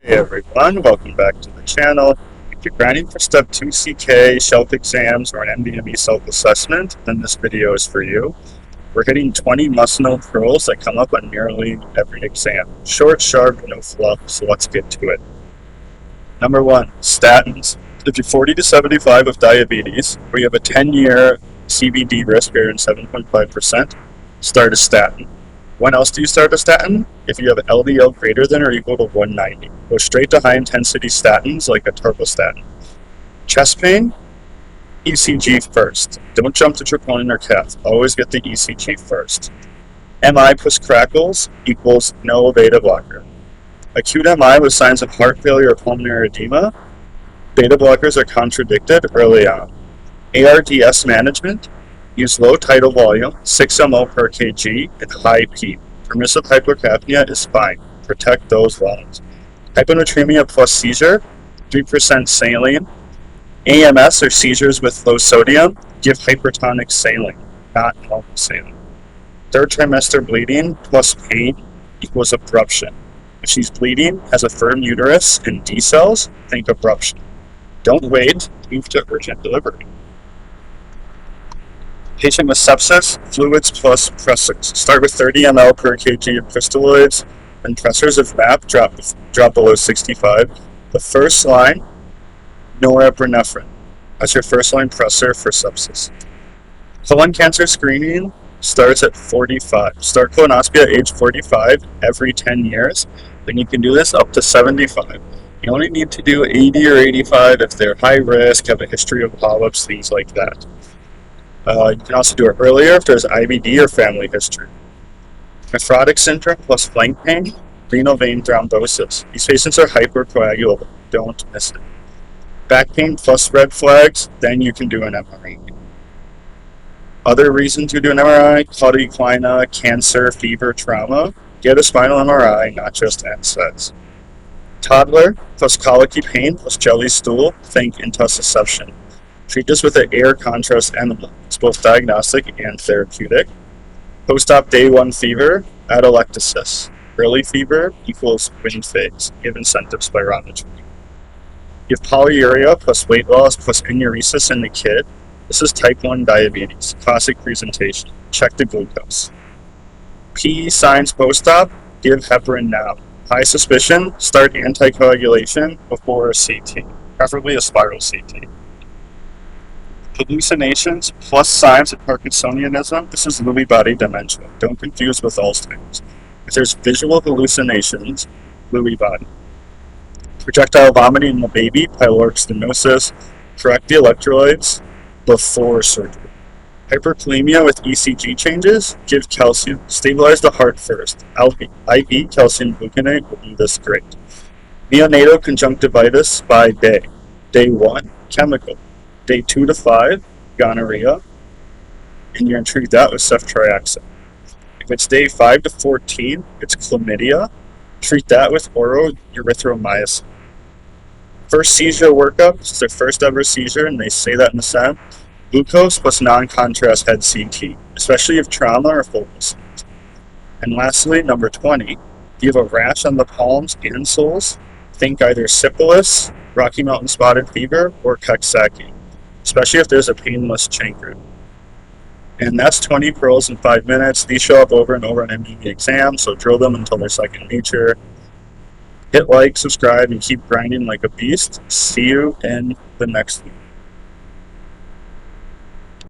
Hey everyone, welcome back to the channel. If you're grinding for Step 2 CK, shelf exams, or an NVMe self-assessment, then this video is for you. We're hitting 20 must-know pearls that come up on nearly every exam. Short, sharp, no fluff, so let's get to it. Number 1, statins. If you're 40 to 75 with diabetes, or you have a 10-year CVD risk greater than 7.5%, start a statin. When else do you start a statin? If you have LDL greater than or equal to 190. Go straight to high-intensity statins like a atorvastatin. Chest pain? ECG first. Don't jump to troponin or cath. Always get the ECG first. MI plus crackles equals no beta blocker. Acute MI with signs of heart failure or pulmonary edema. Beta blockers are contradicted early on. ARDS management? Use low tidal volume, 6 ml per kg, and high P. Permissive hypocapnia is fine. Protect those lungs. Hyponatremia plus seizure, 3% saline. AMS or seizures with low sodium, give hypertonic saline, not normal saline. Third trimester bleeding plus pain equals abruption. If she's bleeding, has a firm uterus, and D cells, think abruption. Don't wait, move to urgent delivery. Patient with sepsis, fluids plus pressors. Start with 30 ml per kg of crystalloids, and pressors of MAP drop below 65. The first line, norepinephrine, as your first line pressor for sepsis. Colon cancer screening starts at 45. Start colonoscopy at age 45 every 10 years. Then you can do this up to 75. You only need to do 80 or 85 if they're high risk, have a history of polyps, things like that. You can also do it earlier if there's IBD or family history. Nephrotic syndrome plus flank pain, renal vein thrombosis. These patients are hypercoagulable. Don't miss it. Back pain plus red flags, then you can do an MRI. Other reasons to do an MRI, cauda equina, cancer, fever, trauma. Get a spinal MRI, not just NSAIDs. Toddler plus colicky pain plus jelly stool, think intussusception. Treat this with an air contrast enema. It's both diagnostic and therapeutic. Post-op day 1 fever, atelectasis. Early fever equals wind phase. Give incentive spirometry. You have polyuria plus weight loss plus enuresis in the kid. This is type 1 diabetes. Classic presentation. Check the glucose. PE signs post-op, give heparin now. High suspicion, start anticoagulation before a CT, preferably a spiral CT. Hallucinations plus signs of Parkinsonianism. This is Lewy body dementia. Don't confuse with Alzheimer's. If there's visual hallucinations, Lewy body. Projectile vomiting in the baby, pyloric stenosis. Correct the electrolytes before surgery. Hyperkalemia with ECG changes, give calcium. Stabilize the heart first. IV calcium gluconate will do this great. Neonatal conjunctivitis by day. Day 1, chemical. Day 2 to 5, gonorrhea, and you're going to treat that with ceftriaxone. If it's day 5 to 14, it's chlamydia. Treat that with oral erythromycin. First seizure workup, it's their first ever seizure, and they say that in the SEM. Glucose plus non-contrast head CT, especially if trauma or focal. And lastly, number 20, if you have a rash on the palms and soles, think either syphilis, Rocky Mountain spotted fever, or Coxsackie, especially if there's a painless chancre. And that's 20 pearls in 5 minutes. These show up over and over on NVMe exams, so drill them until they're second nature. Hit like, subscribe, and keep grinding like a beast. See you in the next video.